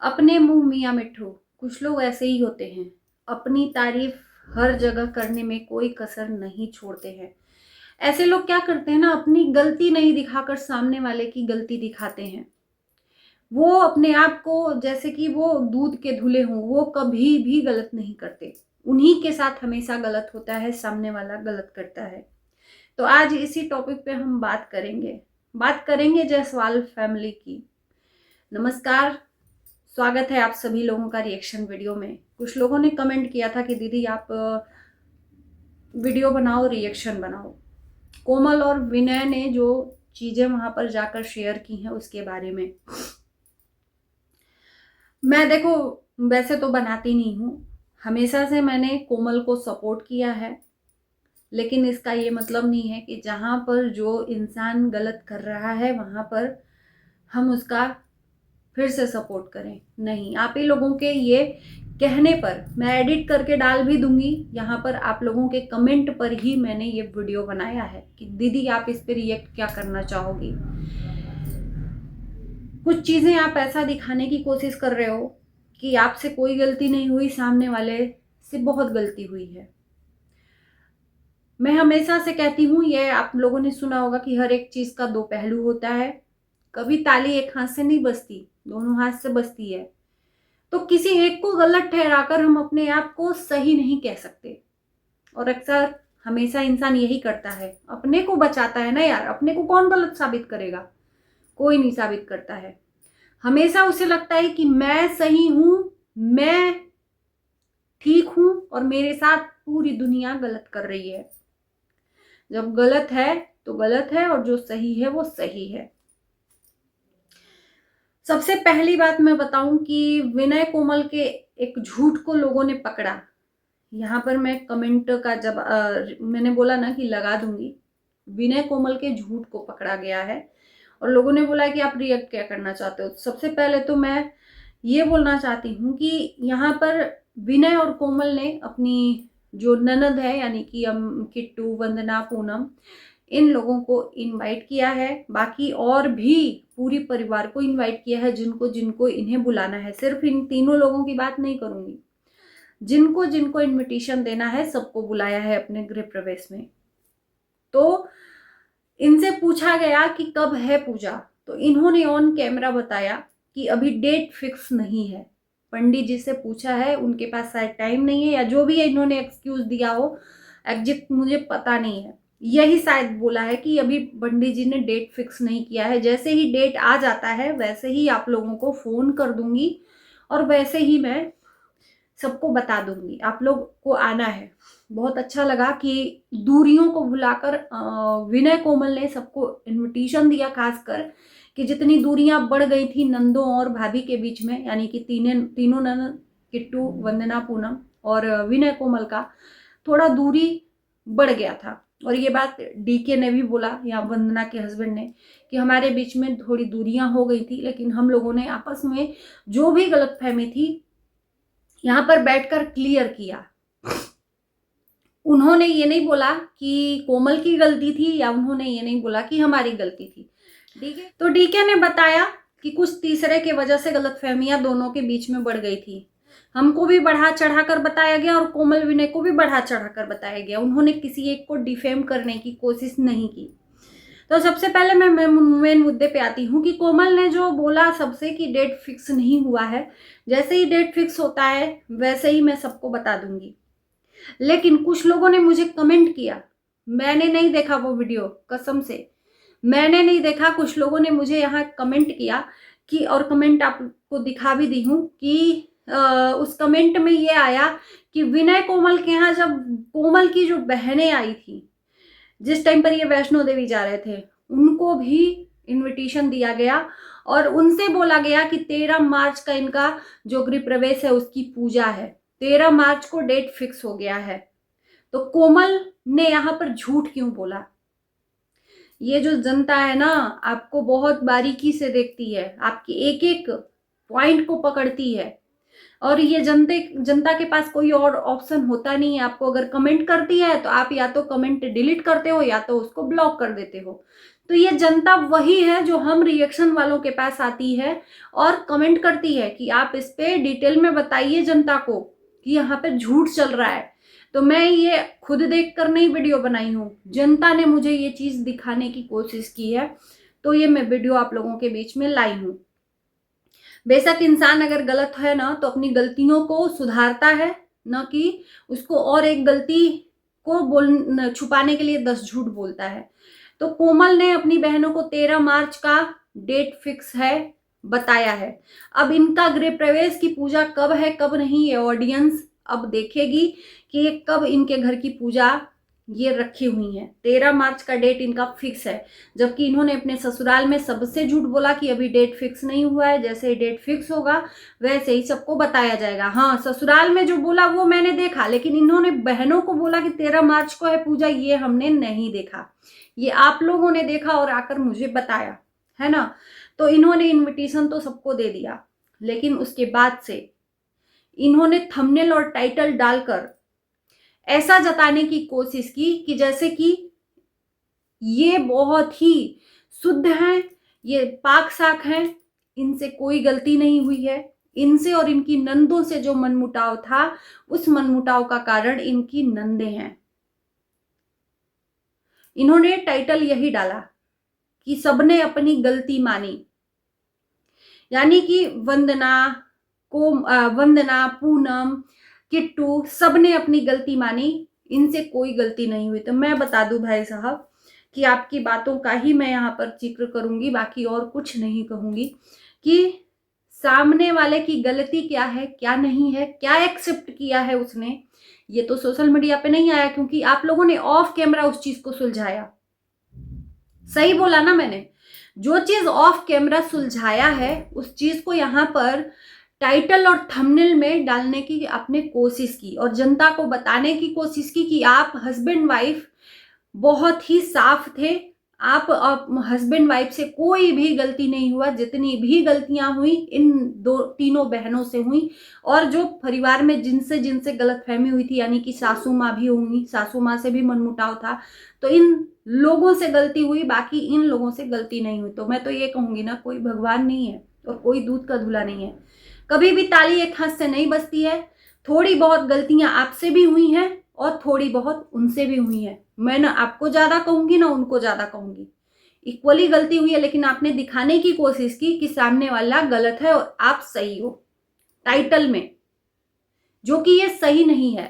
अपने मुंह मियाँ मिट्ठू। कुछ लोग ऐसे ही होते हैं, अपनी तारीफ हर जगह करने में कोई कसर नहीं छोड़ते हैं। ऐसे लोग क्या करते हैं ना, अपनी गलती नहीं दिखाकर सामने वाले की गलती दिखाते हैं। वो अपने आप को जैसे कि वो दूध के धुले हों, वो कभी भी गलत नहीं करते। उन्हीं के साथ हमेशा गलत होता है, सामने वाला गलत करता है। तो आज इसी टॉपिक पे हम बात करेंगे जायसवाल फैमिली की। नमस्कार, स्वागत है आप सभी लोगों का रिएक्शन वीडियो में। कुछ लोगों ने कमेंट किया था कि दीदी आप वीडियो बनाओ, रिएक्शन बनाओ। कोमल और विनय ने जो चीजें वहां पर जाकर शेयर की हैं उसके बारे में। मैं देखो, वैसे तो बनाती नहीं हूँ, हमेशा से मैंने कोमल को सपोर्ट किया है, लेकिन इसका ये मतलब नहीं है कि जहां पर जो इंसान गलत कर रहा है वहां पर हम उसका फिर से सपोर्ट करें। नहीं, आप ही लोगों के ये कहने पर मैं एडिट करके डाल भी दूंगी। यहाँ पर आप लोगों के कमेंट पर ही मैंने ये वीडियो बनाया है कि दीदी आप इस पे रिएक्ट क्या करना चाहोगी। कुछ चीजें आप ऐसा दिखाने की कोशिश कर रहे हो कि आपसे कोई गलती नहीं हुई, सामने वाले से बहुत गलती हुई है। मैं हमेशा से कहती हूँ, ये आप लोगों ने सुना होगा कि हर एक चीज का दो पहलू होता है। कभी ताली एक हाथ से नहीं बजती, दोनों हाथ से बजती है। तो किसी एक को गलत ठहराकर हम अपने आप को सही नहीं कह सकते। और अक्सर हमेशा इंसान यही करता है, अपने को बचाता है ना यार। अपने को कौन गलत साबित करेगा? कोई नहीं साबित करता है। हमेशा उसे लगता है कि मैं सही हूं, मैं ठीक हूं और मेरे साथ पूरी दुनिया गलत कर रही है। जब गलत है तो गलत है और जो सही है वो सही है। सबसे पहली बात मैं बताऊं कि विनय कोमल के एक झूठ को लोगों ने पकड़ा। यहाँ पर मैं कमेंट का जब मैंने बोला ना कि लगा दूंगी, विनय कोमल के झूठ को पकड़ा गया है और लोगों ने बोला कि आप रिएक्ट क्या करना चाहते हो। सबसे पहले तो मैं ये बोलना चाहती हूँ कि यहाँ पर विनय और कोमल ने अपनी जो ननद है, यानी कि किट्टू, वंदना, पूनम, इन लोगों को इनवाइट किया है। बाकी और भी पूरी परिवार को इनवाइट किया है, जिनको जिनको इन्हें बुलाना है। सिर्फ इन तीनों लोगों की बात नहीं करूंगी, जिनको जिनको इनविटेशन देना है सबको बुलाया है अपने गृह प्रवेश में। तो इनसे पूछा गया कि कब है पूजा, तो इन्होंने ऑन कैमरा बताया कि अभी डेट फिक्स नहीं है। पंडित जी से पूछा है, उनके पास शायद टाइम नहीं है या जो भी है, इन्होंने एक्सक्यूज दिया हो, एग्जैक्ट मुझे पता नहीं है। यही शायद बोला है कि अभी पंडित जी ने डेट फिक्स नहीं किया है। जैसे ही डेट आ जाता है वैसे ही आप लोगों को फोन कर दूंगी और वैसे ही मैं सबको बता दूंगी, आप लोग को आना है। बहुत अच्छा लगा कि दूरियों को भुलाकर विनय कोमल ने सबको इनविटेशन दिया, खासकर कि जितनी दूरियां बढ़ गई थी नंदों और भाभी के बीच में, यानी कि तीनों नंद, किट्टू, वंदना, पूनम और विनय कोमल का थोड़ा दूरी बढ़ गया था। और ये बात डीके ने भी बोला, या वंदना के हस्बैंड ने, कि हमारे बीच में थोड़ी दूरियां हो गई थी, लेकिन हम लोगों ने आपस में जो भी गलतफहमी थी यहां पर बैठकर क्लियर किया। उन्होंने ये नहीं बोला कि कोमल की गलती थी, या उन्होंने ये नहीं बोला कि हमारी गलती थी। डीके तो डीके ने बताया कि कुछ तीसरे के वजह से गलतफहमियां दोनों के बीच में बढ़ गई थी। हमको भी बढ़ा चढ़ाकर बताया गया और कोमल विनय को भी बढ़ा चढ़ाकर बताया गया। उन्होंने किसी एक को डिफेम करने की कोशिश नहीं की। तो सबसे पहले मैं मेन मुद्दे पे आती हूँ कि कोमल ने जो बोला सबसे कि डेट फिक्स नहीं हुआ है, जैसे ही डेट फिक्स होता है वैसे ही मैं सबको बता दूंगी। लेकिन कुछ लोगों ने मुझे कमेंट किया, मैंने नहीं देखा वो वीडियो, कसम से मैंने नहीं देखा। कुछ लोगों ने मुझे यहाँ कमेंट किया कि, और कमेंट आपको दिखा भी दी हूँ कि उस कमेंट में ये आया कि विनय कोमल के यहाँ जब कोमल की जो बहनें आई थी, जिस टाइम पर ये वैष्णो देवी जा रहे थे, उनको भी इनविटेशन दिया गया और उनसे बोला गया कि 13 मार्च का इनका जो गृह प्रवेश है उसकी पूजा है। 13 मार्च को डेट फिक्स हो गया है। तो कोमल ने यहां पर झूठ क्यों बोला? ये जो जनता है ना, आपको बहुत बारीकी से देखती है, आपकी एक एक पॉइंट को पकड़ती है। और ये जनता के पास कोई और ऑप्शन होता नहीं है। आपको अगर कमेंट करती है तो आप या तो कमेंट डिलीट करते हो या तो उसको ब्लॉक कर देते हो। तो ये जनता वही है जो हम रिएक्शन वालों के पास आती है और कमेंट करती है कि आप इस पे डिटेल में बताइए जनता को कि यहाँ पे झूठ चल रहा है। तो मैं ये खुद देख कर नहीं वीडियो बनाई हूँ, जनता ने मुझे ये चीज दिखाने की कोशिश की है, तो ये मैं वीडियो आप लोगों के बीच में लाई हूँ। बेशक इंसान अगर गलत है ना तो अपनी गलतियों को सुधारता है, न कि उसको और एक गलती को छुपाने के लिए 10 झूठ बोलता है। तो कोमल ने अपनी बहनों को 13 मार्च का डेट फिक्स है बताया है। अब इनका गृह प्रवेश की पूजा कब है कब नहीं, ये ऑडियंस अब देखेगी कि ये कब इनके घर की पूजा ये रखी हुई है। 13 मार्च का डेट इनका फिक्स है, जबकि इन्होंने अपने ससुराल में सबसे झूठ बोला कि अभी डेट फिक्स नहीं हुआ है, जैसे ही डेट फिक्स होगा वैसे ही सबको बताया जाएगा। हाँ, ससुराल में जो बोला वो मैंने देखा, लेकिन इन्होंने बहनों को बोला कि 13 मार्च को है पूजा, ये हमने नहीं देखा। ये आप लोगों ने देखा और आकर मुझे बताया, है ना। तो इन्होंने इन्विटेशन तो सबको दे दिया, लेकिन उसके बाद से इन्होंने थंबनेल और टाइटल डालकर ऐसा जताने की कोशिश की कि जैसे कि ये बहुत ही शुद्ध हैं, ये पाक साक हैं, इनसे कोई गलती नहीं हुई है। इनसे और इनकी नंदों से जो मनमुटाव था, उस मनमुटाव का कारण इनकी नंदे हैं। इन्होंने टाइटल यही डाला कि सबने अपनी गलती मानी, यानी कि वंदना, पूनम, किट्टू सबने अपनी गलती मानी, इनसे कोई गलती नहीं हुई। तो मैं बता दूं भाई साहब कि आपकी बातों का ही मैं यहाँ पर जिक्र करूंगी, बाकी और कुछ नहीं कहूंगी कि सामने वाले की गलती क्या है क्या नहीं है, क्या एक्सेप्ट किया है उसने, ये तो सोशल मीडिया पे नहीं आया, क्योंकि आप लोगों ने ऑफ कैमरा उस चीज को सुलझाया। सही बोला ना मैंने, जो चीज ऑफ कैमरा सुलझाया है उस चीज को यहाँ पर टाइटल और थंबनेल में डालने की आपने कोशिश की और जनता को बताने की कोशिश की कि आप हस्बैंड वाइफ बहुत ही साफ थे। आप हस्बैंड वाइफ से कोई भी गलती नहीं हुआ, जितनी भी गलतियां हुई इन तीनों बहनों से हुई, और जो परिवार में जिनसे जिनसे गलतफहमी हुई थी, यानी कि सासू माँ भी होंगी, सासू माँ से भी मनमुटाव था, तो इन लोगों से गलती हुई, बाकी इन लोगों से गलती नहीं हुई। तो मैं तो ये कहूंगी ना, कोई भगवान नहीं है और कोई दूध का धुला नहीं है। कभी भी ताली एक हाथ से नहीं बजती है। थोड़ी बहुत गलतियां आपसे भी हुई हैं और थोड़ी बहुत उनसे भी हुई है। मैं ना आपको ज्यादा कहूंगी ना उनको ज्यादा कहूंगी, इक्वली गलती हुई है, लेकिन आपने दिखाने की कोशिश की कि सामने वाला गलत है और आप सही हो टाइटल में, जो कि ये सही नहीं है।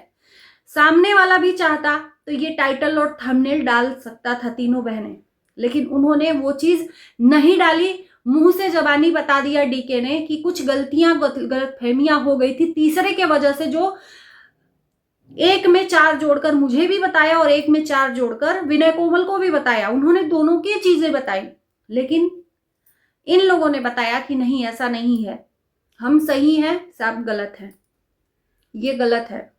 सामने वाला भी चाहता तो ये टाइटल और थंबनेल डाल सकता था, तीनों बहनें, लेकिन उन्होंने वो चीज नहीं डाली। मुंह से जबानी बता दिया डीके ने कि कुछ गलतियां गलतफहमियां हो गई थी तीसरे के वजह से, जो एक में 4 जोड़कर मुझे भी बताया और एक में 4 जोड़कर विनय कोमल को भी बताया। उन्होंने दोनों की चीजें बताई, लेकिन इन लोगों ने बताया कि नहीं ऐसा नहीं है, हम सही हैं, सब गलत हैं। ये गलत है।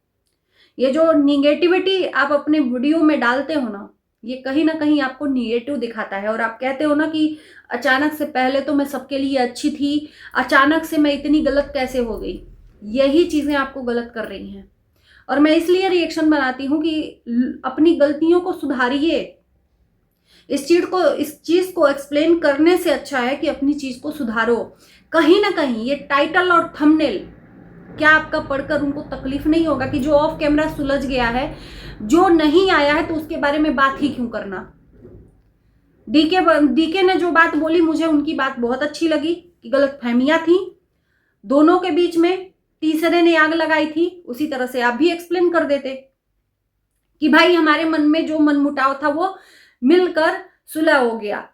ये जो निगेटिविटी आप अपने वीडियो में डालते हो ना, ये कहीं ना कहीं आपको निगेटिव दिखाता है। और आप कहते हो ना कि अचानक से, पहले तो मैं सबके लिए अच्छी थी, अचानक से मैं इतनी गलत कैसे हो गई, यही चीजें आपको गलत कर रही हैं। और मैं इसलिए रिएक्शन बनाती हूं कि अपनी गलतियों को सुधारिए। इस चीज को एक्सप्लेन करने से अच्छा है कि अपनी चीज को सुधारो। कहीं ना कहीं ये टाइटल और थंबनेल, क्या आपका पढ़कर उनको तकलीफ नहीं होगा कि जो ऑफ कैमरा सुलझ गया है, जो नहीं आया है तो उसके बारे में बात ही क्यों करना। डीके ने जो बात बोली, मुझे उनकी बात बहुत अच्छी लगी कि गलतफहमियां थी दोनों के बीच में, तीसरे ने आग लगाई थी। उसी तरह से आप भी एक्सप्लेन कर देते कि भाई हमारे मन में जो मनमुटाव था वो मिलकर सुलह हो गया।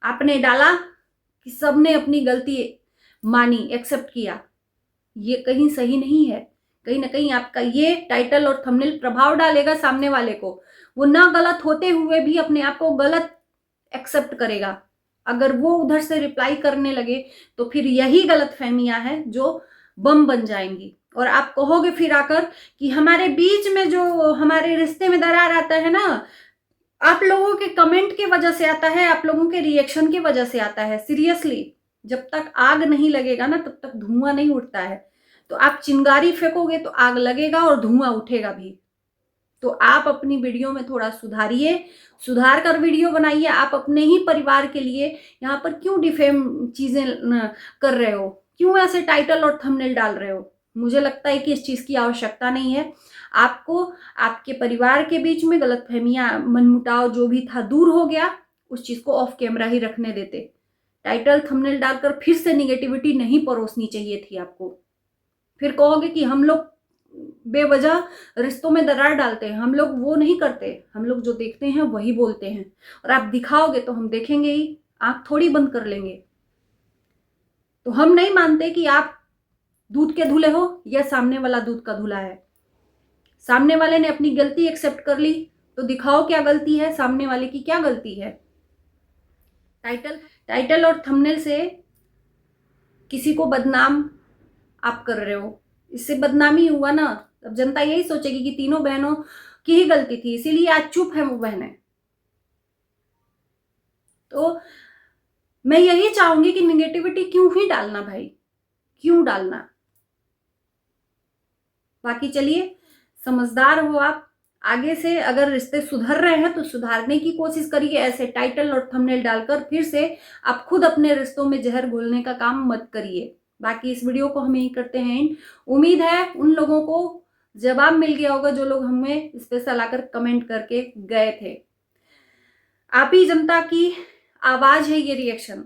आपने डाला कि सबने अपनी गलती मानी, एक्सेप्ट किया। ये कहीं सही नहीं है। कहीं ना कहीं आपका ये टाइटल और थंबनेल प्रभाव डालेगा सामने वाले को। वो ना गलत होते हुए भी अपने आप को गलत एक्सेप्ट करेगा। अगर वो उधर से रिप्लाई करने लगे तो फिर यही गलतफहमियां हैं जो बम बन जाएंगी। और आप कहोगे फिर आकर कि हमारे बीच में जो हमारे रिश्ते में दरार आता है ना, आप लोगों के कमेंट की वजह से आता है, आप लोगों के रिएक्शन की वजह से आता है। सीरियसली, जब तक आग नहीं लगेगा ना तब तक धुआं नहीं उठता है। तो आप चिंगारी फेंकोगे तो आग लगेगा और धुआं उठेगा भी। तो आप अपनी वीडियो में थोड़ा सुधारिए, सुधार कर वीडियो बनाइए। आप अपने ही परिवार के लिए यहाँ पर क्यों डिफेम चीजें कर रहे हो, क्यों ऐसे टाइटल और थंबनेल डाल रहे हो? मुझे लगता है कि इस चीज की आवश्यकता नहीं है। आपको आपके परिवार के बीच में गलतफहमियां, मनमुटाव जो भी था दूर हो गया, उस चीज को ऑफ कैमरा ही रखने देते। टाइटल थंबनेल डालकर फिर से निगेटिविटी नहीं परोसनी चाहिए थी आपको। फिर कहोगे कि हम लोग बेवजह रिश्तों में दरार डालते हैं। हम लोग वो नहीं करते, हम लोग जो देखते हैं वही बोलते हैं। और आप दिखाओगे तो हम देखेंगे ही, आंख थोड़ी बंद कर लेंगे। तो हम नहीं मानते कि आप दूध के धुले हो या सामने वाला दूध का धुला है। सामने वाले ने अपनी गलती एक्सेप्ट कर ली तो दिखाओ क्या गलती है, सामने वाले की क्या गलती है। टाइटल और थंबनेल से किसी को बदनाम आप कर रहे हो, इससे बदनामी हुआ ना। अब जनता यही सोचेगी कि तीनों बहनों की ही गलती थी, इसीलिए आज चुप है वो बहनें। तो मैं यही चाहूंगी कि निगेटिविटी क्यों ही डालना भाई, क्यों डालना। बाकी चलिए, समझदार हो आप। आगे से अगर रिश्ते सुधर रहे हैं तो सुधारने की कोशिश करिए। ऐसे टाइटल और थंबनेल डालकर फिर से आप खुद अपने रिश्तों में जहर घोलने का काम मत करिए। बाकी इस वीडियो को हम यही करते हैं। उम्मीद है उन लोगों को जवाब मिल गया होगा जो लोग हमें स्पेशल आकर कमेंट करके गए थे। आप ही जनता की आवाज है ये रिएक्शन।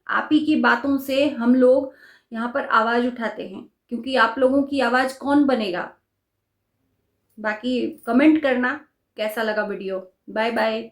आप ही की बातों से हम लोग यहाँ पर आवाज उठाते हैं, क्योंकि आप लोगों की आवाज कौन बनेगा। बाकी कमेंट करना कैसा लगा वीडियो। Bye bye.